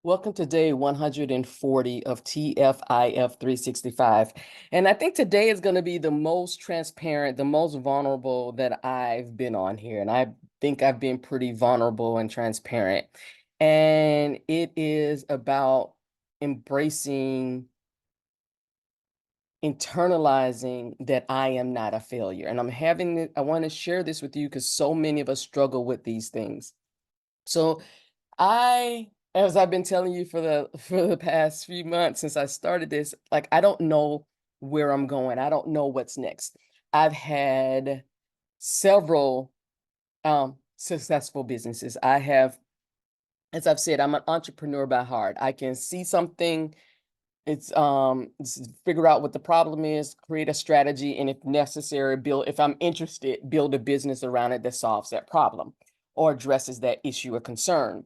Welcome to day 140 of TFIF 365. And I think today is going to be the most transparent, the most vulnerable that I've been on here. And I think I've been pretty vulnerable and transparent. And it is about embracing, internalizing that I am not a failure. And I want to share this with you because so many of us struggle with these things. So as I've been telling you for the for the past few months since I started this, like I don't know where I'm going. I don't know what's next. I've had several successful businesses. I have, as I've said, I'm an entrepreneur by heart. I can see something, figure out what the problem is, create a strategy, and if necessary, if I'm interested, build a business around it that solves that problem or addresses that issue or concern.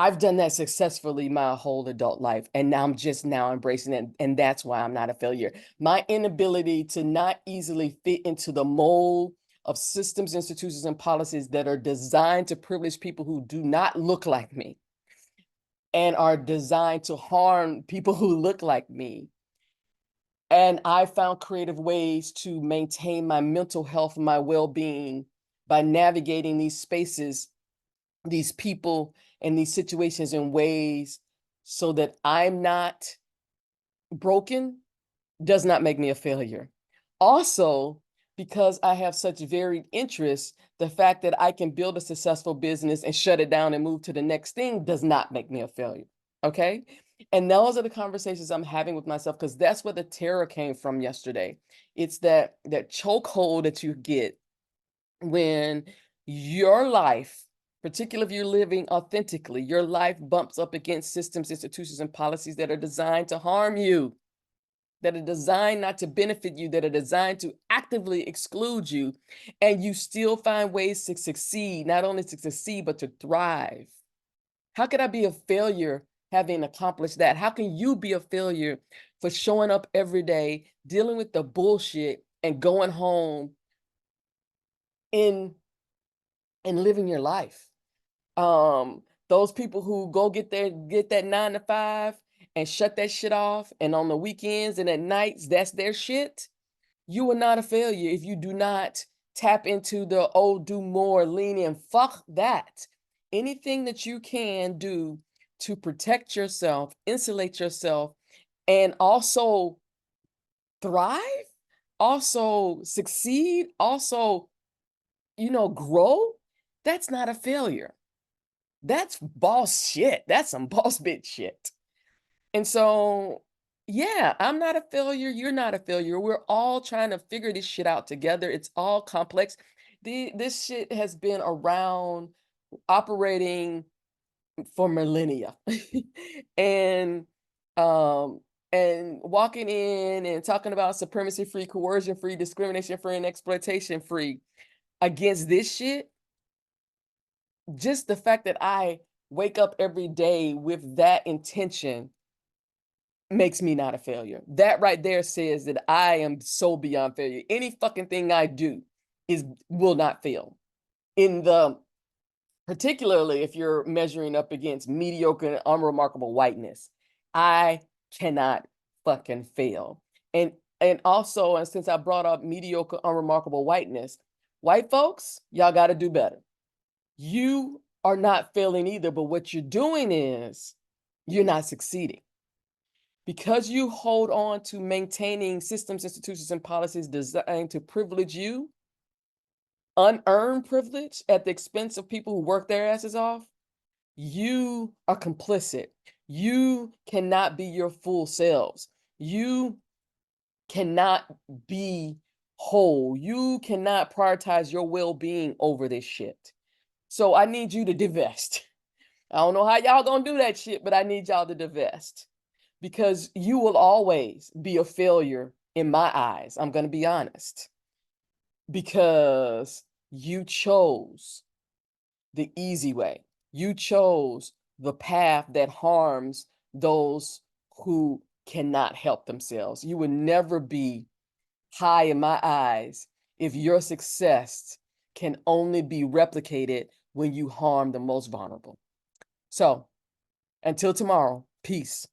I've done that successfully my whole adult life, and now I'm just now embracing it, and that's why I'm not a failure. My inability to not easily fit into the mold of systems, institutions, and policies that are designed to privilege people who do not look like me and are designed to harm people who look like me. And I found creative ways to maintain my mental health and my well-being by navigating these spaces, these people, and these situations in ways so that I'm not broken does not make me a failure. Also, because I have such varied interests, the fact that I can build a successful business and shut it down and move to the next thing does not make me a failure. Okay. And those are the conversations I'm having with myself because that's where the terror came from yesterday. It's that chokehold that you get when your life, particularly if you're living authentically, your life bumps up against systems, institutions, and policies that are designed to harm you, that are designed not to benefit you, that are designed to actively exclude you, and you still find ways to succeed, not only to succeed, but to thrive. How could I be a failure having accomplished that? How can you be a failure for showing up every day, dealing with the bullshit, and going home in and living your life? Those people who go get that 9 to 5 and shut that shit off, and on the weekends and at nights, that's their shit. You are not a failure if you do not tap into the do more, lean in. Fuck that. Anything that you can do to protect yourself, insulate yourself, and also thrive, also succeed, also, grow, that's not a failure. That's boss shit. That's some boss bitch shit. And so, yeah, I'm not a failure. You're not a failure. We're all trying to figure this shit out together. It's all complex. This shit has been around operating for millennia. and um and walking in and talking about supremacy free, coercion free, discrimination free, and exploitation free against this shit, just the fact that I wake up every day with that intention makes me not a failure. That right there says that I am so beyond failure. Any fucking thing I do will not fail. In the Particularly if you're measuring up against mediocre and unremarkable whiteness, I cannot fucking fail. And also, and since I brought up mediocre, unremarkable whiteness, white folks, y'all got to do better. You are not failing either, but what you're doing is you're not succeeding because you hold on to maintaining systems, institutions, and policies designed to privilege you, unearned privilege at the expense of people who work their asses off. You are complicit. You cannot be your full selves. You cannot be whole. You cannot prioritize your well-being over this shit. So I need you to divest. I don't know how y'all gonna do that shit, but I need y'all to divest because you will always be a failure in my eyes. I'm gonna be honest because you chose the easy way. You chose the path that harms those who cannot help themselves. You would never be high in my eyes if your success can only be replicated when you harm the most vulnerable. So Until tomorrow, peace.